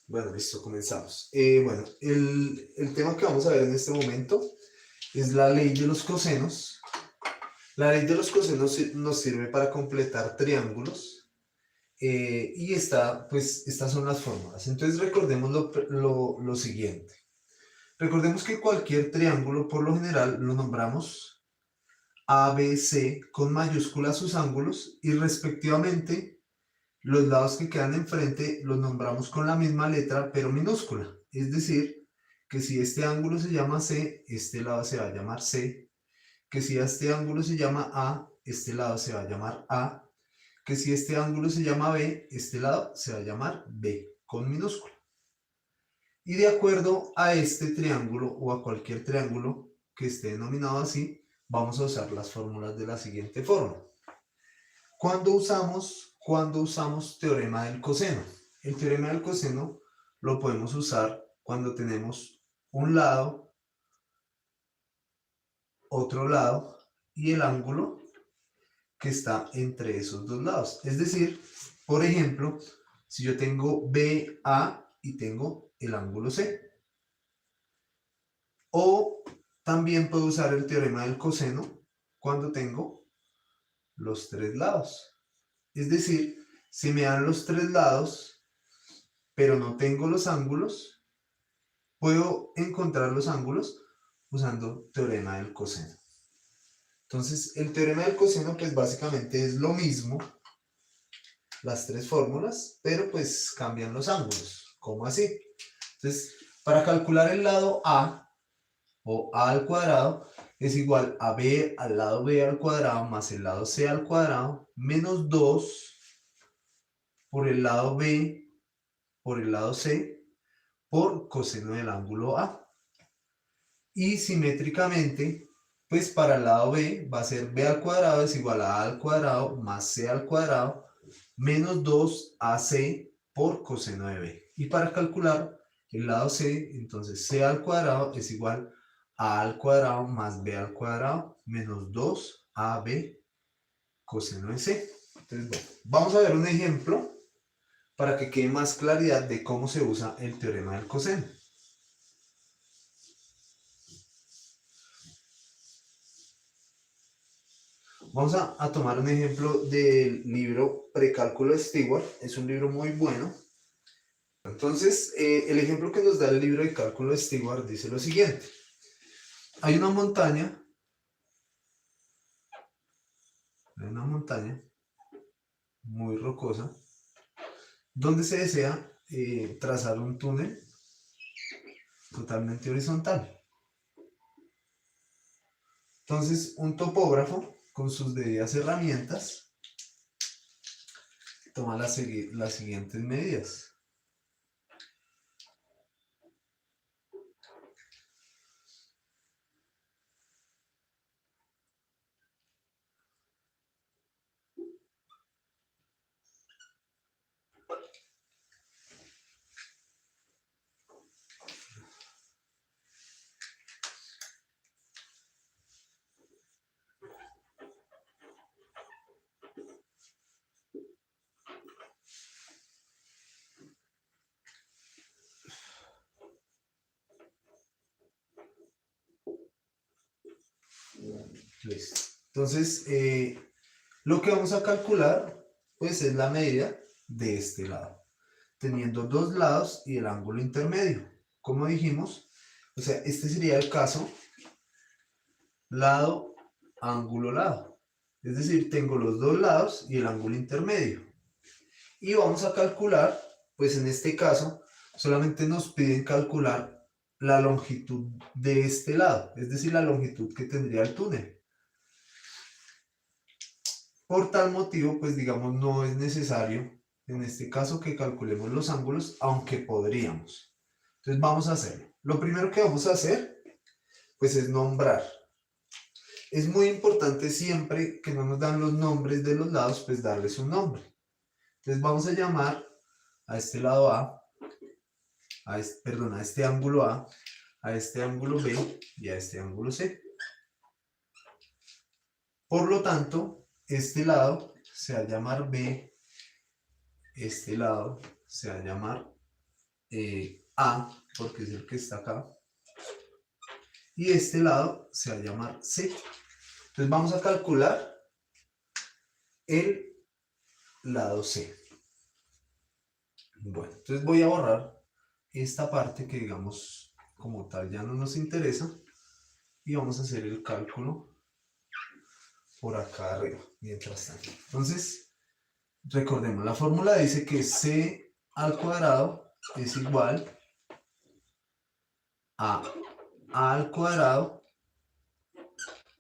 Bueno, listo, comenzamos. Bueno, el tema que vamos a ver en este momento es la ley de los cosenos. La ley de los cosenos nos sirve para completar triángulos y estas son las fórmulas. Entonces recordemos lo siguiente. Recordemos que cualquier triángulo por lo general lo nombramos ABC con mayúsculas sus ángulos y respectivamente los lados que quedan enfrente los nombramos con la misma letra pero minúscula. Es decir, que si este ángulo se llama C, este lado se va a llamar C, que si este ángulo se llama A, este lado se va a llamar A, que si este ángulo se llama B, este lado se va a llamar B con minúscula. Y de acuerdo a este triángulo o a cualquier triángulo que esté denominado así, vamos a usar las fórmulas de la siguiente forma. ¿Cuándo usamos teorema del coseno? El teorema del coseno lo podemos usar cuando tenemos un lado, otro lado y el ángulo que está entre esos dos lados. Es decir, por ejemplo, si yo tengo BA y tengo el ángulo C. O también puedo usar el teorema del coseno cuando tengo los tres lados. Es decir, si me dan los tres lados, pero no tengo los ángulos, puedo encontrar los ángulos usando teorema del coseno. Entonces, el teorema del coseno, pues básicamente es lo mismo, las tres fórmulas, pero pues cambian los ángulos. ¿Cómo así? Entonces, para calcular el lado A, o A al cuadrado, es igual a B al lado B al cuadrado más el lado C al cuadrado, menos 2 por el lado B por el lado C por coseno del ángulo A. Y simétricamente, pues para el lado B va a ser B al cuadrado es igual a al cuadrado más C al cuadrado menos 2AC por coseno de B. Y para calcular el lado C, entonces C al cuadrado es igual a al cuadrado más B al cuadrado menos 2AB coseno de C. Entonces, bueno, vamos a ver un ejemplo para que quede más claridad de cómo se usa el teorema del coseno. Vamos a tomar un ejemplo del libro Precálculo de Stewart. Es un libro muy bueno. Entonces, el ejemplo que nos da el libro de cálculo de Stewart dice lo siguiente. Hay una montaña muy rocosa donde se desea trazar un túnel totalmente horizontal. Entonces, un topógrafo con sus debidas herramientas toma las siguientes medidas. Listo. Entonces, lo que vamos a calcular, pues es la medida de este lado, teniendo dos lados y el ángulo intermedio. Como dijimos, o sea, este sería el caso lado, ángulo, lado. Es decir, tengo los dos lados y el ángulo intermedio. Y vamos a calcular, pues en este caso, solamente nos piden calcular la longitud de este lado, es decir, la longitud que tendría el túnel. Por tal motivo, pues digamos, no es necesario en este caso que calculemos los ángulos, aunque podríamos. Entonces vamos a hacerlo. Lo primero que vamos a hacer, pues es nombrar. Es muy importante siempre que no nos dan los nombres de los lados, pues darles un nombre. Entonces vamos a llamar a este lado a este ángulo a este ángulo B y a este ángulo C. Por lo tanto, este lado se va a llamar B, este lado se va a llamar A, porque es el que está acá. Y este lado se va a llamar C. Entonces vamos a calcular el lado C. Bueno, entonces voy a borrar esta parte que digamos como tal ya no nos interesa y vamos a hacer el cálculo por acá arriba, mientras tanto. Entonces, recordemos, la fórmula dice que C al cuadrado es igual a al cuadrado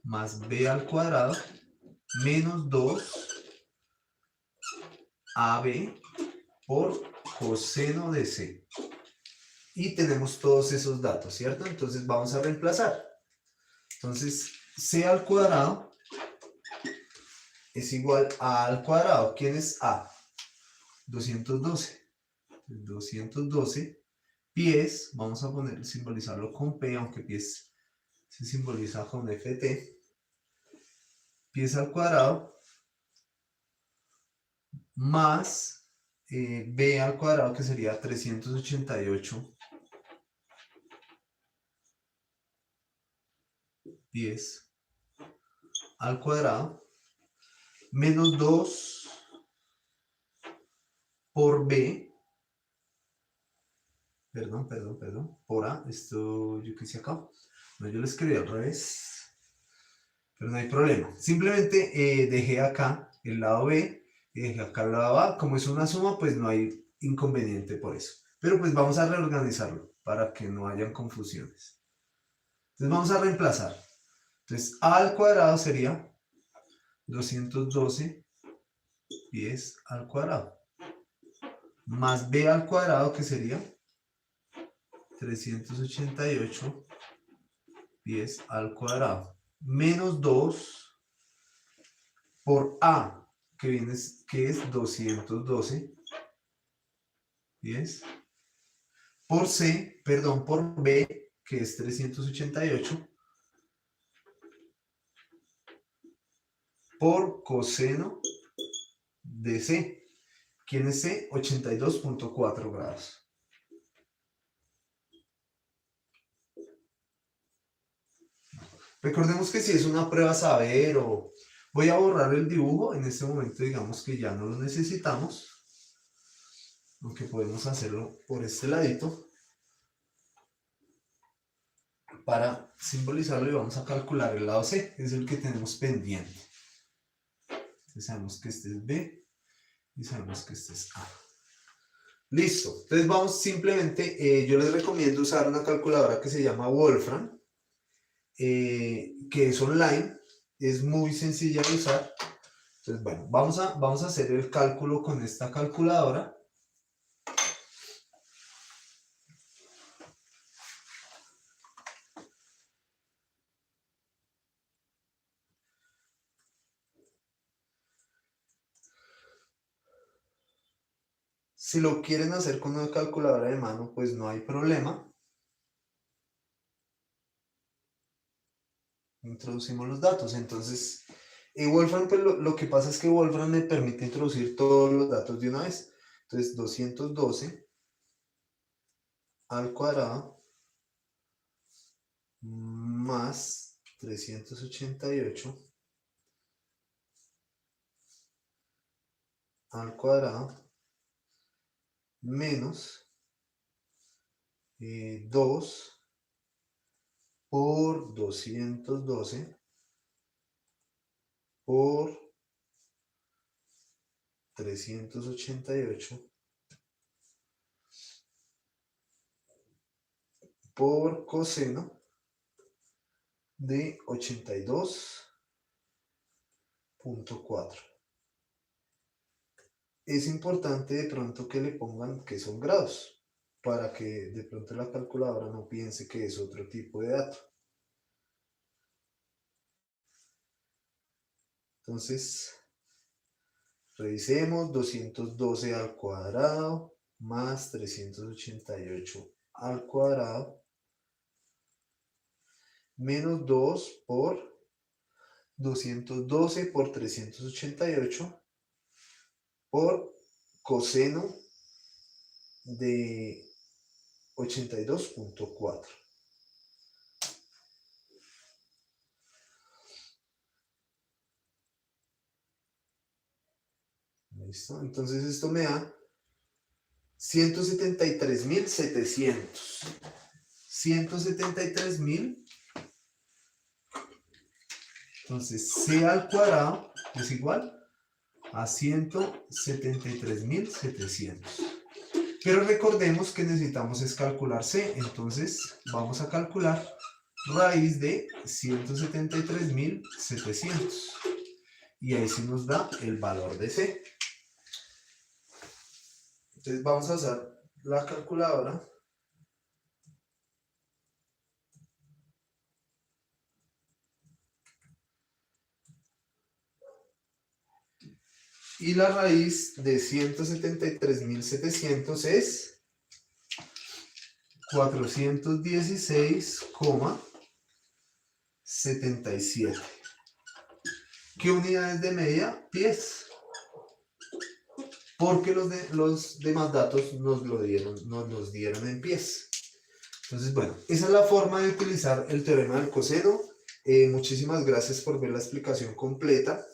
más B al cuadrado menos 2AB por coseno de C. Y tenemos todos esos datos, ¿cierto? Entonces vamos a reemplazar. Entonces, C al cuadrado es igual a al cuadrado. ¿Quién es A? 212. 212 pies, vamos a poner, simbolizarlo con P, aunque pies se simboliza con FT. Pies al cuadrado más B al cuadrado, que sería 388 pies al cuadrado, menos 2 por B, por A, esto yo qué hice acá, no, yo lo escribí al revés, pero no hay problema, simplemente dejé acá el lado B y dejé acá el lado A, como es una suma pues no hay inconveniente por eso, pero pues vamos a reorganizarlo para que no hayan confusiones. Entonces vamos a reemplazar, entonces A al cuadrado sería 212 pies al cuadrado, más B al cuadrado, que sería 388 pies al cuadrado, menos 2 por A, que es 212 pies, por C, perdón, por B, que es 388, por coseno de C. ¿Quién es C? 82.4 grados. Recordemos que si es una prueba a saber o voy a borrar el dibujo, en este momento digamos que ya no lo necesitamos, aunque podemos hacerlo por este ladito para simbolizarlo y vamos a calcular el lado C, que es el que tenemos pendiente. Entonces sabemos que este es B y sabemos que este es A. Listo, entonces vamos simplemente, yo les recomiendo usar una calculadora que se llama Wolfram, que es online, es muy sencilla de usar. Entonces, bueno, vamos a hacer el cálculo con esta calculadora. Si lo quieren hacer con una calculadora de mano, pues no hay problema. Introducimos los datos, entonces Wolfram, pues lo que pasa es que Wolfram me permite introducir todos los datos de una vez. Entonces 212 al cuadrado más 388 al cuadrado menos 2 por 212 por 388 por coseno de 82.4. Es importante de pronto que le pongan que son grados, para que de pronto la calculadora no piense que es otro tipo de dato. Entonces, revisemos 212 al cuadrado más 388 al cuadrado menos 2 por 212 por 388 por coseno de 82.4. ¿Listo? Entonces esto me da 173.700. 173.000. Entonces c al cuadrado es igual a 173.700. Pero recordemos que necesitamos es calcular c. Entonces vamos a calcular raíz de 173.700. Y ahí sí nos da el valor de c. Entonces vamos a usar la calculadora. Y la raíz de 173.700 es 416,77. ¿Qué unidades de medida? Pies. Porque los demás datos nos los dieron en pies. Entonces, bueno, esa es la forma de utilizar el teorema del coseno. Muchísimas gracias por ver la explicación completa.